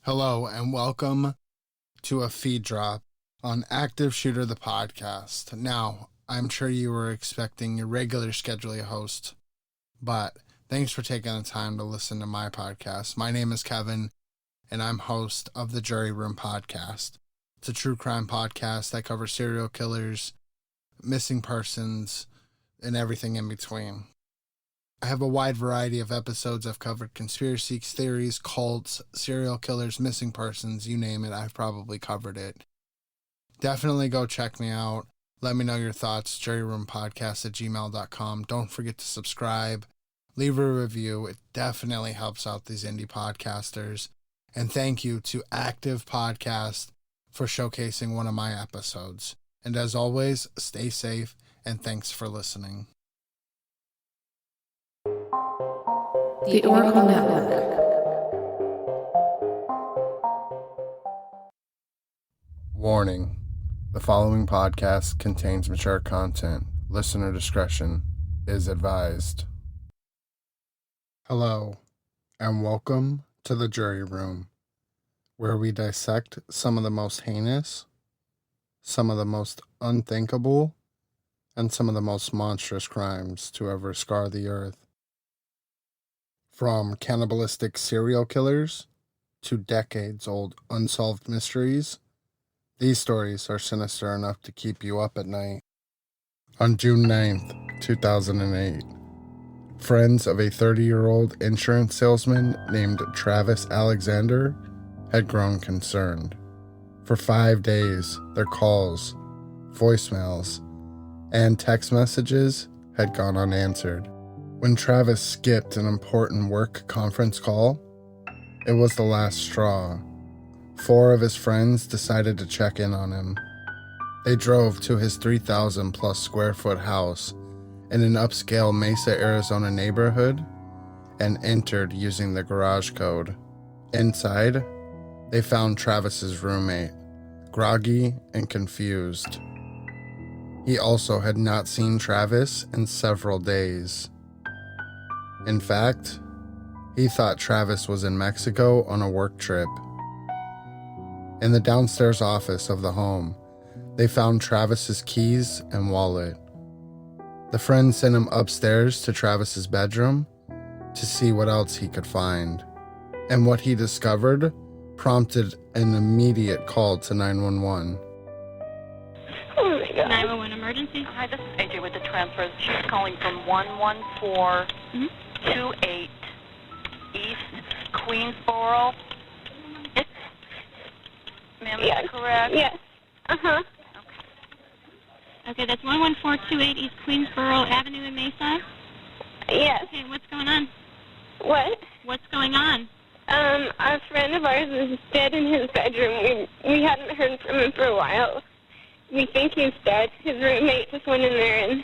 Hello and welcome to a feed drop on Active Shooter the podcast. Now, I'm sure you were expecting your regular scheduled host, but thanks for taking the time to listen to my podcast. My name is Kevin, and I'm host of the Jury Room podcast. It's a true crime podcast that covers serial killers, missing persons, and everything in between. I have a wide variety of episodes. I've covered conspiracy theories, cults, serial killers, missing persons, you name it, I've probably covered it. Definitely go check me out. Let me know your thoughts, juryroompodcast@gmail.com. Don't forget to subscribe, leave a review. It definitely helps out these indie podcasters. And thank you to Active Podcast for showcasing one of my episodes. And as always, stay safe and thanks for listening. The Oracle Network. Warning. The following podcast contains mature content. Listener discretion is advised. Hello, and welcome to the Jury Room, where we dissect some of the most heinous, some of the most unthinkable, and some of the most monstrous crimes to ever scar the earth. From cannibalistic serial killers to decades-old unsolved mysteries, these stories are sinister enough to keep you up at night. On June 9th, 2008, friends of a 30-year-old insurance salesman named Travis Alexander had grown concerned. For 5 days, their calls, voicemails, and text messages had gone unanswered. When Travis skipped an important work conference call, it was the last straw. 4 of his friends decided to check in on him. They drove to his 3,000 plus square foot house in an upscale Mesa, Arizona neighborhood and entered using the garage code. Inside, they found Travis's roommate, groggy and confused. He also had not seen Travis in several days. In fact, he thought Travis was in Mexico on a work trip. In the downstairs office of the home, they found Travis's keys and wallet. The friend sent him upstairs to Travis's bedroom to see what else he could find. And what he discovered prompted an immediate call to 911. Oh my God. 911 emergency. Hi, this is AJ with the transfers. She's calling from 11428 East Queensboro. Ma'am, is that correct? Yes. Uh-huh. Okay, that's 11428 East Queensboro Avenue in Mesa. Yes. Okay, what's going on? What? What's going on? A friend of ours is dead in his bedroom. We hadn't heard from him for a while. We think he's dead. His roommate just went in there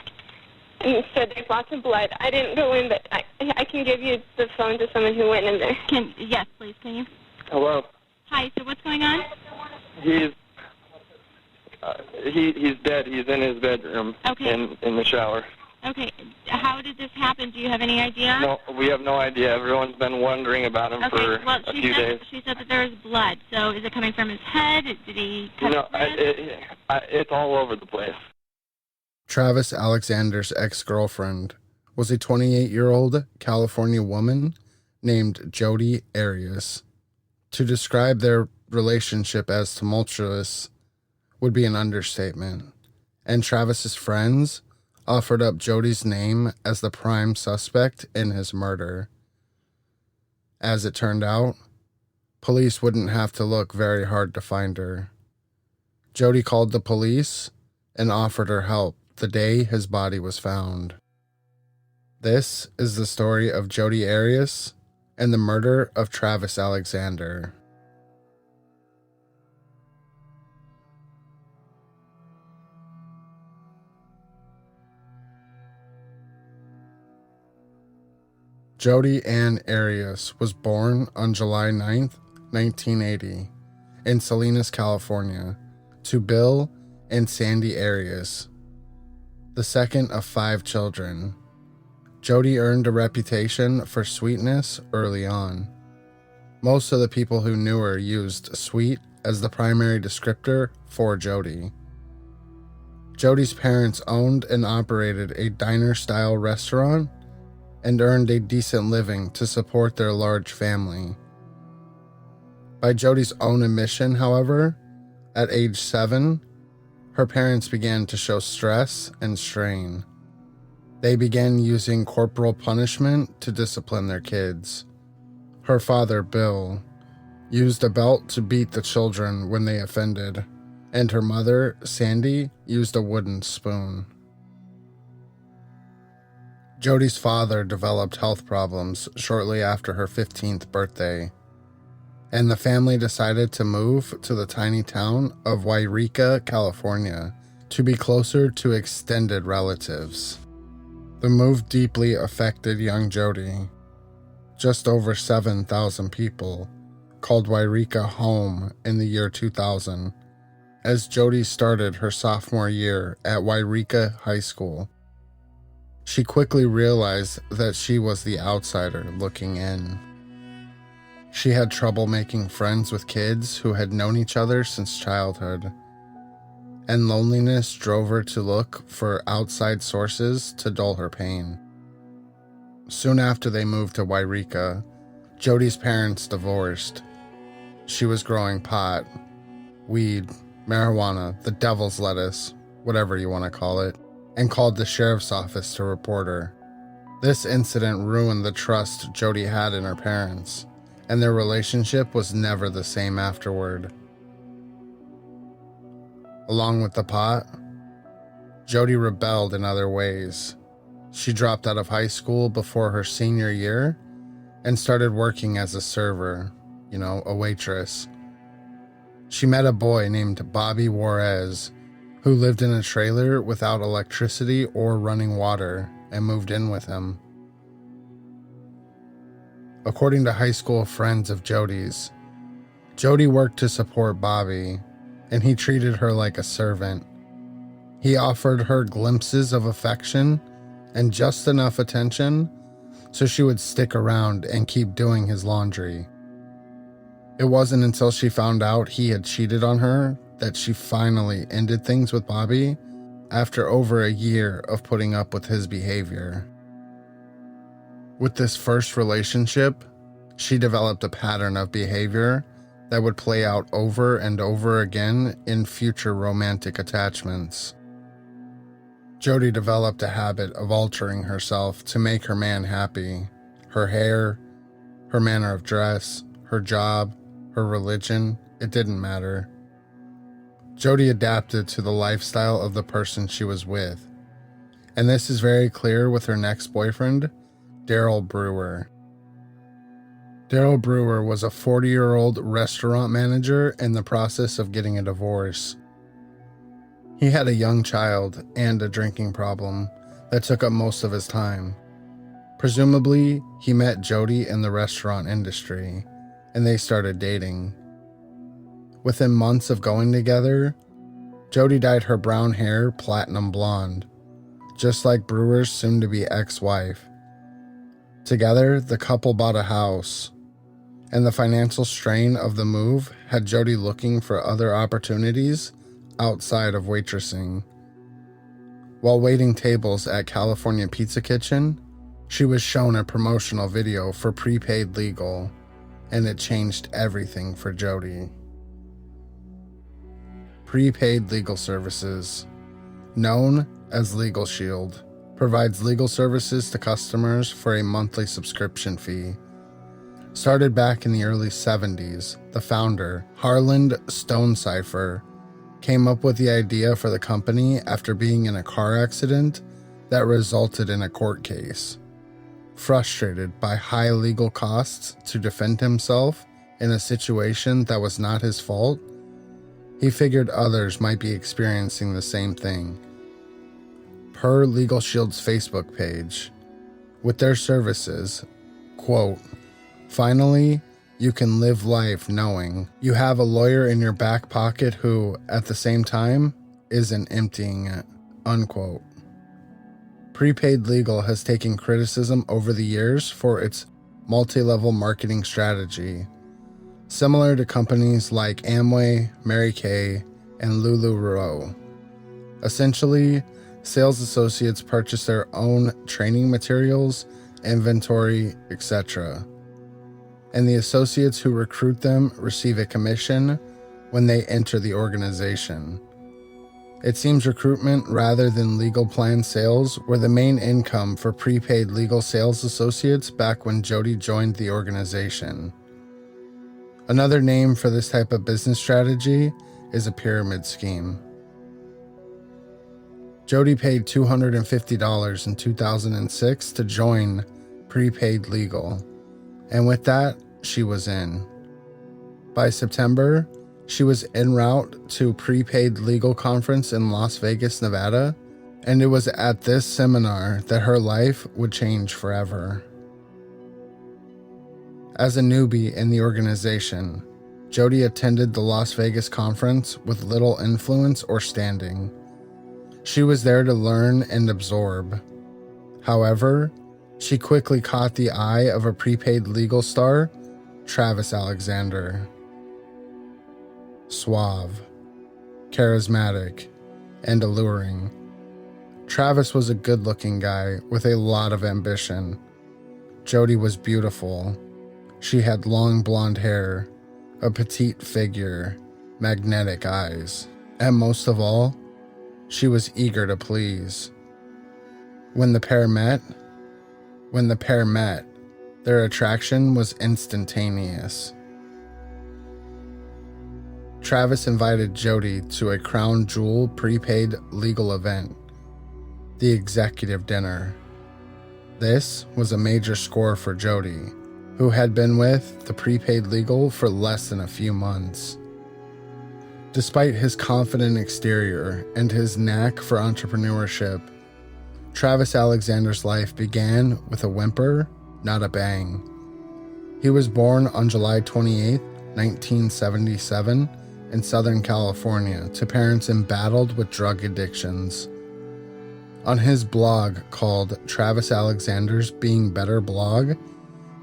and said there's lots of blood. I didn't go in, but I can give you the phone to someone who went in there. Yes, please, can you? Hello. Hi, so what's going on? He's dead. He's in his bedroom. Okay. In the shower. Okay, how did this happen? Do you have any idea? No, we have no idea. Everyone's been wondering about him for well, a few days. She said that there was blood. So is it coming from his head? Did he cut No, his head? it's all over the place. Travis Alexander's ex-girlfriend was a 28-year-old California woman named Jodi Arias. To describe their relationship as tumultuous would be an understatement, and Travis's friends offered up Jodi's name as the prime suspect in his murder. As it turned out, police wouldn't have to look very hard to find her. Jodi called the police and offered her help the day his body was found. This is the story of Jodi Arias and the murder of Travis Alexander. Jodi Ann Arias was born on July 9th, 1980, in Salinas, California, to Bill and Sandy Arias, the second of 5 children. Jodi earned a reputation for sweetness early on. Most of the people who knew her used sweet as the primary descriptor for Jodi. Jodi's parents owned and operated a diner-style restaurant and earned a decent living to support their large family. By Jodi's own admission, however, at age 7, her parents began to show stress and strain. They began using corporal punishment to discipline their kids. Her father, Bill, used a belt to beat the children when they offended, and her mother, Sandy, used a wooden spoon. Jodi's father developed health problems shortly after her 15th birthday, and the family decided to move to the tiny town of Wairika, California, to be closer to extended relatives. The move deeply affected young Jodi. Just over 7,000 people called Wairika home in the year 2000, as Jodi started her sophomore year at Wairika High School. She quickly realized that she was the outsider looking in. She had trouble making friends with kids who had known each other since childhood, and loneliness drove her to look for outside sources to dull her pain. Soon after they moved to Wairika, Jodi's parents divorced. She was growing pot, weed, marijuana, the devil's lettuce, whatever you want to call it, and called the sheriff's office to report her. This incident ruined the trust Jodi had in her parents, and their relationship was never the same afterward. Along with the pot, Jodi rebelled in other ways. She dropped out of high school before her senior year and started working as a server, a waitress. She met a boy named Bobby Juarez, who lived in a trailer without electricity or running water, and moved in with him. According to high school friends of Jodi's, Jodi worked to support Bobby, and he treated her like a servant. He offered her glimpses of affection and just enough attention so she would stick around and keep doing his laundry. It wasn't until she found out he had cheated on her that she finally ended things with Bobby after over a year of putting up with his behavior. With this first relationship, she developed a pattern of behavior that would play out over and over again in future romantic attachments. Jodi developed a habit of altering herself to make her man happy. Her hair, her manner of dress, her job, her religion, it didn't matter. Jodi adapted to the lifestyle of the person she was with, and this is very clear with her next boyfriend, Daryl Brewer. Daryl Brewer was a 40-year-old restaurant manager in the process of getting a divorce. He had a young child and a drinking problem that took up most of his time. Presumably, he met Jodi in the restaurant industry, and they started dating. Within months of going together, Jodi dyed her brown hair platinum blonde, just like Brewer's soon-to-be ex-wife. Together, the couple bought a house, and the financial strain of the move had Jodi looking for other opportunities outside of waitressing. While waiting tables at California Pizza Kitchen, she was shown a promotional video for prepaid legal, and it changed everything for Jodi. Prepaid legal services, known as Legal Shield, provides legal services to customers for a monthly subscription fee. Started back in the early 70s, the founder, Harland Stonecipher, came up with the idea for the company after being in a car accident that resulted in a court case. Frustrated by high legal costs to defend himself in a situation that was not his fault, he figured others might be experiencing the same thing. Per Legal Shield's Facebook page, with their services, quote, "Finally, you can live life knowing you have a lawyer in your back pocket who, at the same time, isn't emptying it," unquote. Prepaid Legal has taken criticism over the years for its multi-level marketing strategy similar to companies like Amway, Mary Kay, and LuLaRoe. Essentially, sales associates purchase their own training materials, inventory, etc. And the associates who recruit them receive a commission when they enter the organization. It seems recruitment rather than legal plan sales were the main income for prepaid legal sales associates back when Jodi joined the organization. Another name for this type of business strategy is a pyramid scheme. Jodi paid $250 in 2006 to join prepaid legal, and with that, she was in. By September, she was en route to prepaid legal conference in Las Vegas, Nevada, and it was at this seminar that her life would change forever. As a newbie in the organization, Jodi attended the Las Vegas conference with little influence or standing. She was there to learn and absorb. However, she quickly caught the eye of a prepaid legal star, Travis Alexander. Suave, charismatic, and alluring, Travis was a good-looking guy with a lot of ambition. Jodi was beautiful. She had long blonde hair, a petite figure, magnetic eyes, and most of all, she was eager to please. When the pair met, their attraction was instantaneous. Travis invited Jodi to a crown jewel prepaid legal event, the executive dinner. This was a major score for Jodi, who had been with the prepaid legal for less than a few months. Despite his confident exterior and his knack for entrepreneurship, Travis Alexander's life began with a whimper, not a bang. He was born on July 28, 1977, in Southern California to parents embattled with drug addictions. On his blog called Travis Alexander's Being Better blog,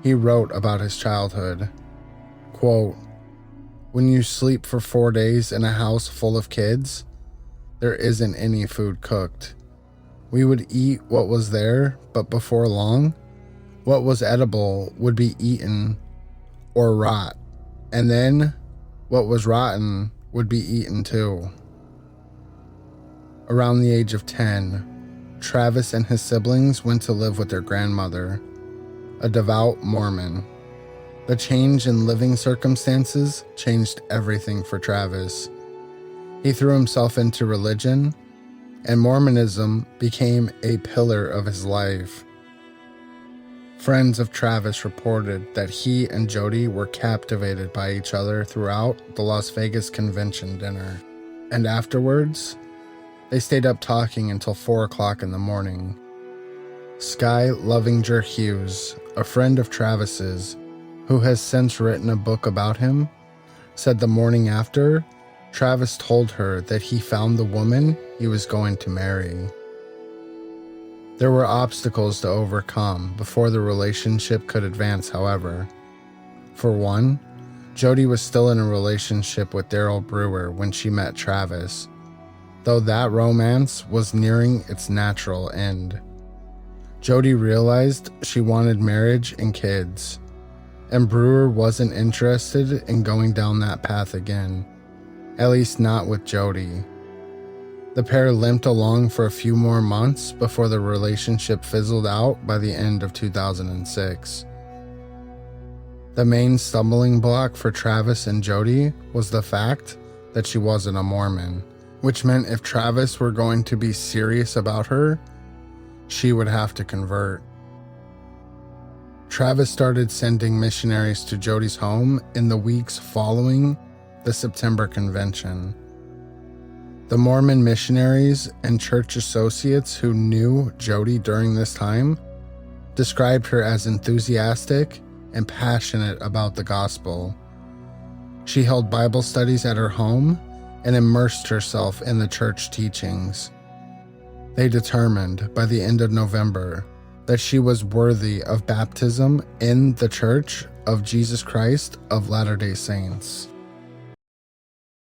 he wrote about his childhood. Quote, "When you sleep for 4 days in a house full of kids, there isn't any food cooked. We would eat what was there, but before long, what was edible would be eaten or rot, and then what was rotten would be eaten too." Around the age of 10, Travis and his siblings went to live with their grandmother, a devout Mormon. The change in living circumstances changed everything for Travis. He threw himself into religion, and Mormonism became a pillar of his life. Friends of Travis reported that he and Jodi were captivated by each other throughout the Las Vegas convention dinner, and afterwards, they stayed up talking until 4 o'clock in the morning. Sky Lovinger Hughes, a friend of Travis's, who has since written a book about him, said the morning after, Travis told her that he found the woman he was going to marry. There were obstacles to overcome before the relationship could advance, however. For one, Jodi was still in a relationship with Daryl Brewer when she met Travis, though that romance was nearing its natural end. Jodi realized she wanted marriage and kids, and Brewer wasn't interested in going down that path again, at least not with Jodi. The pair limped along for a few more months before the relationship fizzled out by the end of 2006. The main stumbling block for Travis and Jodi was the fact that she wasn't a Mormon, which meant if Travis were going to be serious about her, she would have to convert. Travis started sending missionaries to Jodi's home in the weeks following the September convention. The Mormon missionaries and church associates who knew Jodi during this time described her as enthusiastic and passionate about the gospel. She held Bible studies at her home and immersed herself in the church teachings. They determined by the end of November that she was worthy of baptism in the church of Jesus Christ of Latter-day Saints.